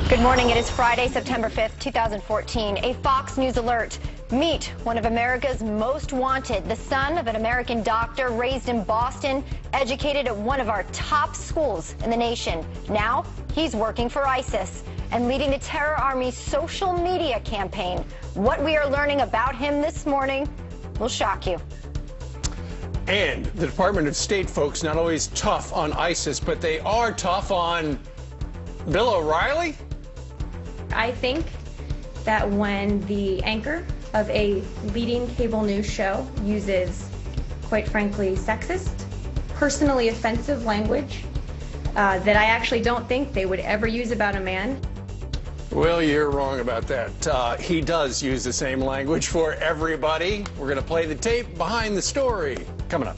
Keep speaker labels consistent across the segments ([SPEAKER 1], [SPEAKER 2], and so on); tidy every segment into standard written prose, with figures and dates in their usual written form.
[SPEAKER 1] Good morning. It is Friday, September 5th, 2014. A Fox News alert. Meet one of America's most wanted, the son of an American doctor raised in Boston, educated at one of our top schools in the nation. Now he's working for ISIS and leading the terror army's social media campaign. What we are learning about him this morning will shock you.
[SPEAKER 2] And the Department of State folks, not always tough on ISIS, but they are tough on Bill O'Reilly?
[SPEAKER 3] I think that when the anchor of a leading cable news show uses, quite frankly, sexist, personally offensive language that I actually don't think they would ever use about a man.
[SPEAKER 2] Well, you're wrong about that. He does use the same language for everybody. We're going to play the tape behind the story. Coming up.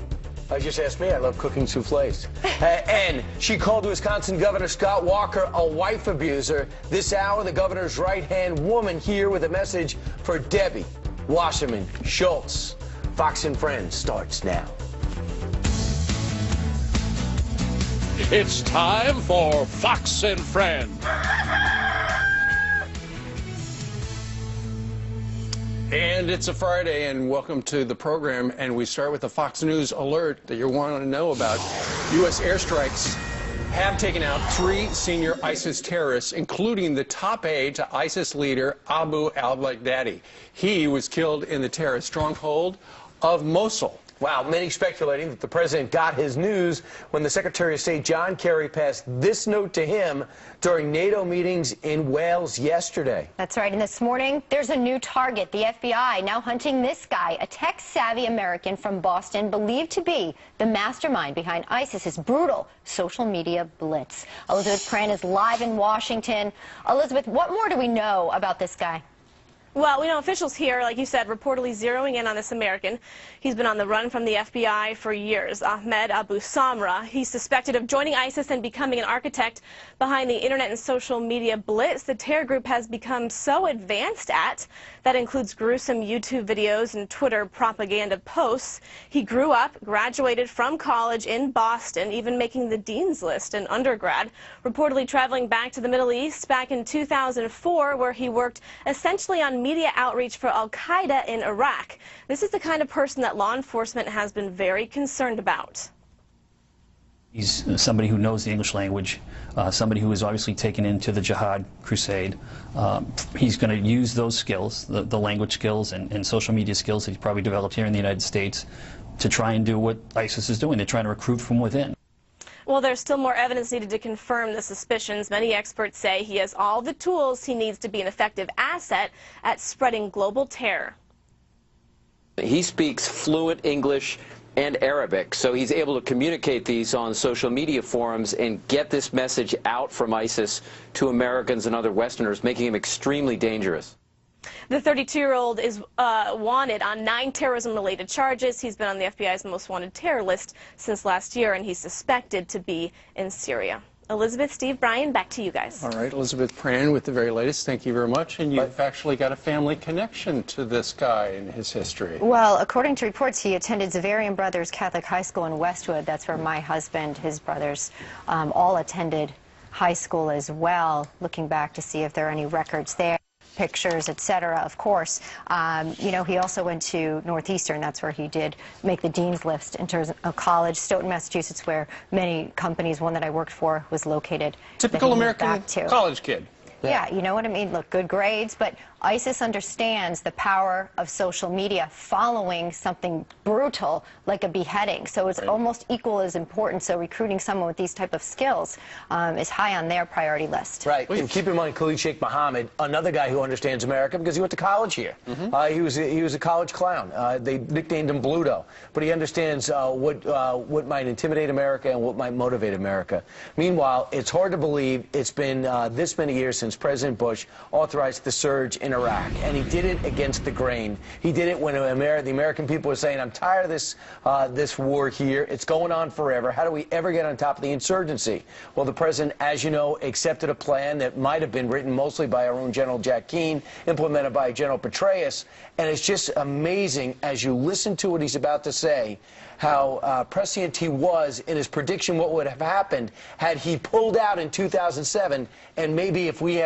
[SPEAKER 4] Just asked me. I love cooking souffles. And she called Wisconsin Governor Scott Walker a wife abuser. This hour, the governor's right-hand woman here with a message for Debbie Wasserman Schultz. Fox and Friends starts now.
[SPEAKER 5] It's time for Fox and Friends.
[SPEAKER 2] And it's a Friday, and welcome to the program. And we start with a Fox News alert that you want to know about. U.S. airstrikes have taken out 3 senior ISIS terrorists, including the top aide to ISIS leader Abu al-Baghdadi. He was killed in the terrorist stronghold of Mosul.
[SPEAKER 4] Wow, many speculating that the president got his news when the Secretary of State John Kerry passed this note to him during NATO meetings in Wales yesterday.
[SPEAKER 1] That's right. And this morning, there's a new target. The FBI now hunting this guy, a tech-savvy American from Boston, believed to be the mastermind behind ISIS's brutal social media blitz. Elizabeth Pran is live in Washington. Elizabeth, what more do we know about this guy?
[SPEAKER 6] Well, we know officials here, like you said, reportedly zeroing in on this American. He's been on the run from the FBI for years. Ahmed Abu Samra. He's suspected of joining ISIS and becoming an architect behind the internet and social media blitz the terror group has become so advanced at. That includes gruesome YouTube videos and Twitter propaganda posts. He grew up, graduated from college in Boston, even making the dean's list in undergrad, reportedly traveling back to the Middle East back in 2004, where he worked essentially on media outreach for al-Qaeda in Iraq. This is the kind of person that law enforcement has been very concerned about.
[SPEAKER 7] He's somebody who knows the English language, somebody who is obviously taken into the jihad crusade. He's going to use those skills, the language skills and social media skills that he's probably developed here in the United States, to try and do what ISIS is doing. They're trying to recruit from within.
[SPEAKER 6] Well, there's still more evidence needed to confirm the suspicions. Many experts say he has all the tools he needs to be an effective asset at spreading global terror.
[SPEAKER 8] He speaks fluent English and Arabic, so he's able to communicate these on social media forums and get this message out from ISIS to Americans and other Westerners, making him extremely dangerous.
[SPEAKER 6] The 32-year-old is wanted on 9 terrorism-related charges. He's been on the FBI's most wanted terror list since last year, and he's suspected to be in Syria. Elizabeth, Steve, Brian, back to you guys.
[SPEAKER 2] All right, Elizabeth Pran with the very latest. Thank you very much. And you've actually got a family connection to this guy and his history.
[SPEAKER 1] Well, according to reports, he attended Zavarian Brothers Catholic High School in Westwood. That's where my husband, his brothers, all attended high school as well. Looking back to see if there are any records there. Pictures, etc. Of course. You know, he also went to Northeastern. That's where he did make the dean's list in terms of college. Stoughton, Massachusetts, where many companies, one that I worked for, was located.
[SPEAKER 2] Typical American college kid.
[SPEAKER 1] Yeah, you know what I mean? Look, good grades, but ISIS understands the power of social media following something brutal like a beheading. So it's almost equal as important. So recruiting someone with these type of skills is high on their priority list.
[SPEAKER 4] Right. And keep in mind, Khalid Sheikh Mohammed, another guy who understands America because he went to college here. He was a college clown. They nicknamed him Bluto. But he understands what might intimidate America and what might motivate America. Meanwhile, it's hard to believe it's been this many years since President Bush authorized the surge in Iraq, and he did it against the grain. He did it when the American people were saying, I'm tired of this war here. It's going on forever. How do we ever get on top of the insurgency? Well, the president, as you know, accepted a plan that might have been written mostly by our own General Jack Keane, implemented by General Petraeus, and it's just amazing as you listen to what he's about to say, how prescient he was in his prediction what would have happened had he pulled out in 2007, and maybe if he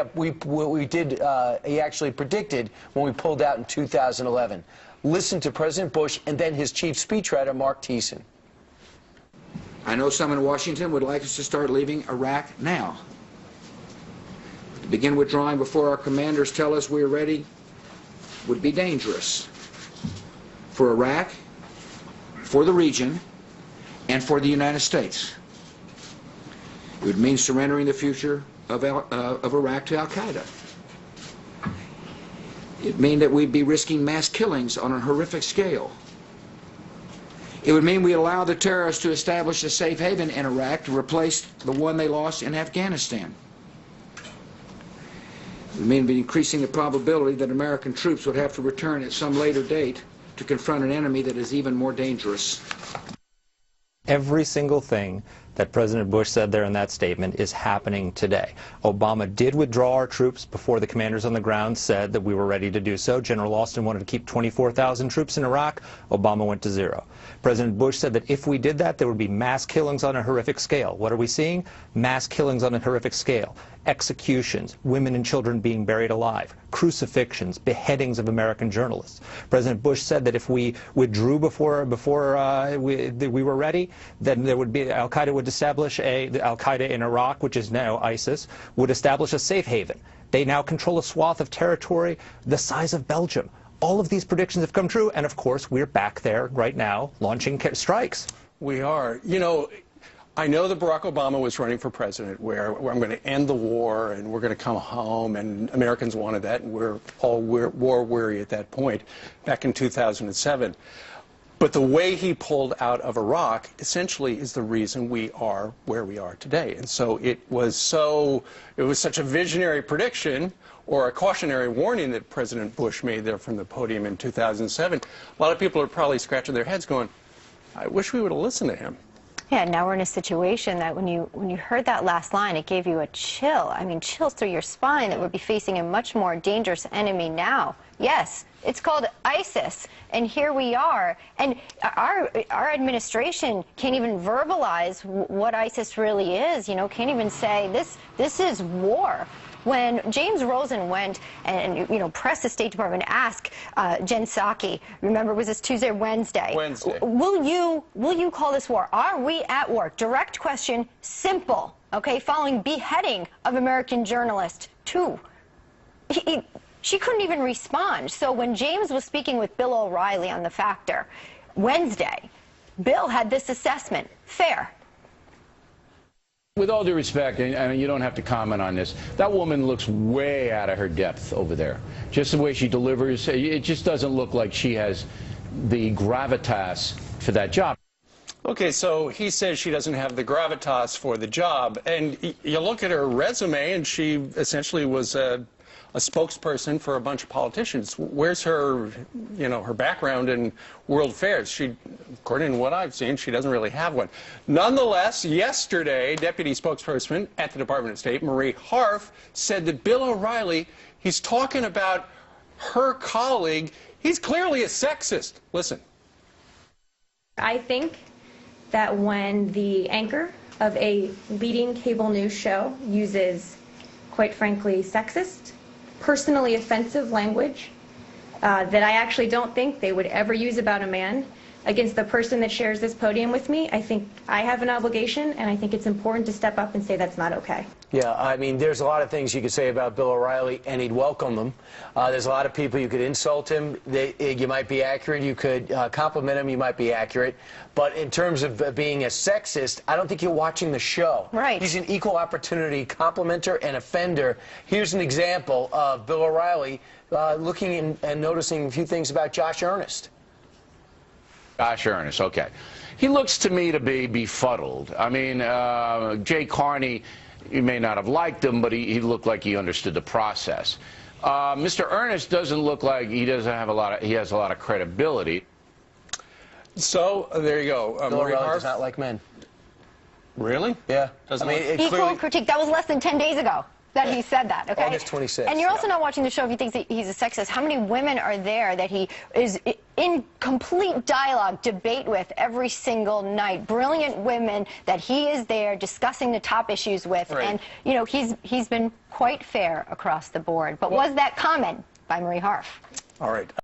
[SPEAKER 4] actually predicted when we pulled out in 2011. Listen to President Bush and then his chief speechwriter, Mark Thiessen.
[SPEAKER 9] I know some in Washington would like us to start leaving Iraq now. To begin withdrawing before our commanders tell us we're ready would be dangerous for Iraq, for the region, and for the United States. It would mean surrendering the future of Iraq to al-Qaeda. It would mean that we'd be risking mass killings on a horrific scale. It would mean we allow the terrorists to establish a safe haven in Iraq to replace the one they lost in Afghanistan. It would mean increasing the probability that American troops would have to return at some later date to confront an enemy that is even more dangerous.
[SPEAKER 10] Every single thing that President Bush said there in that statement is happening today. Obama did withdraw our troops before the commanders on the ground said that we were ready to do so. General Austin wanted to keep 24,000 troops in Iraq. Obama went to 0. President Bush said that if we did that, there would be mass killings on a horrific scale. What are we seeing? Mass killings on a horrific scale. Executions, women and children being buried alive, crucifixions, beheadings of American journalists. President Bush said that if we withdrew before we were ready, then there would be al-Qaeda would establish al-Qaeda in Iraq, which is now ISIS, would establish a safe haven. They now control a swath of territory the size of Belgium. All of these predictions have come true, and of course we're back there right now launching strikes.
[SPEAKER 2] We are. You know, I know that Barack Obama was running for president where I'm going to end the war and we're going to come home, and Americans wanted that, and we're all war weary at that point back in 2007. But the way he pulled out of Iraq essentially is the reason we are where we are today. And so it was such a visionary prediction, or a cautionary warning, that President Bush made there from the podium in 2007. A lot of people are probably scratching their heads going, I wish we would have listened to him.
[SPEAKER 1] Yeah, now we're in a situation that when you heard that last line, it gave you a chill. I mean, chills through your spine, that we're be facing a much more dangerous enemy now. Yes, it's called ISIS, and here we are. And our administration can't even verbalize what ISIS really is. You know, can't even say this is war. When James Rosen went and pressed the State Department to ask Jen Psaki, remember, was this Tuesday or Wednesday?
[SPEAKER 2] Wednesday.
[SPEAKER 1] Will you call this war? Are we at war? Direct question, simple. Okay, following beheading of American journalist 2. She couldn't even respond. So when James was speaking with Bill O'Reilly on The Factor Wednesday, Bill had this assessment: fair.
[SPEAKER 5] With all due respect, I mean, you don't have to comment on this. That woman looks way out of her depth over there. Just the way she delivers, it just doesn't look like she has the gravitas for that job.
[SPEAKER 2] Okay, so he says she doesn't have the gravitas for the job, and you look at her resume, and she essentially was a spokesperson for a bunch of politicians. Where's her, her background in world affairs? She, according to what I've seen, she doesn't really have one. Nonetheless, yesterday, Deputy Spokesperson at the Department of State, Marie Harf, said that Bill O'Reilly, he's talking about her colleague. He's clearly a sexist. Listen.
[SPEAKER 3] I think that when the anchor of a leading cable news show uses, quite frankly, sexist, personally offensive language that I actually don't think they would ever use about a man against the person that shares this podium with me, I think I have an obligation, and I think it's important to step up and say that's not okay.
[SPEAKER 4] Yeah, I mean, there's a lot of things you could say about Bill O'Reilly, and he'd welcome them. There's a lot of people, you could insult him, you might be accurate, you could compliment him, you might be accurate. But in terms of being a sexist, I don't think you're watching the show.
[SPEAKER 1] Right.
[SPEAKER 4] He's an equal opportunity complimenter and offender. Here's an example of Bill O'Reilly looking and noticing a few things about Josh Earnest.
[SPEAKER 5] Josh Earnest, okay. He looks to me to be befuddled. I mean, Jay Carney, you may not have liked him, but he looked like he understood the process. Mr. Earnest doesn't look like he has a lot of credibility.
[SPEAKER 2] So there you go.
[SPEAKER 4] Bill O'Reilly does not like men.
[SPEAKER 2] Really?
[SPEAKER 4] Yeah.
[SPEAKER 2] Doesn't
[SPEAKER 1] Equal critique. That was less than 10 days ago. that he said that, okay?
[SPEAKER 4] August 26th.
[SPEAKER 1] And you're also not watching the show if you think he's a sexist. How many women are there that he is in complete dialogue, debate with every single night? Brilliant women that he is there discussing the top issues with.
[SPEAKER 2] Right.
[SPEAKER 1] And, you know, he's been quite fair across the board. But was that comment by Marie Harf?
[SPEAKER 2] All right.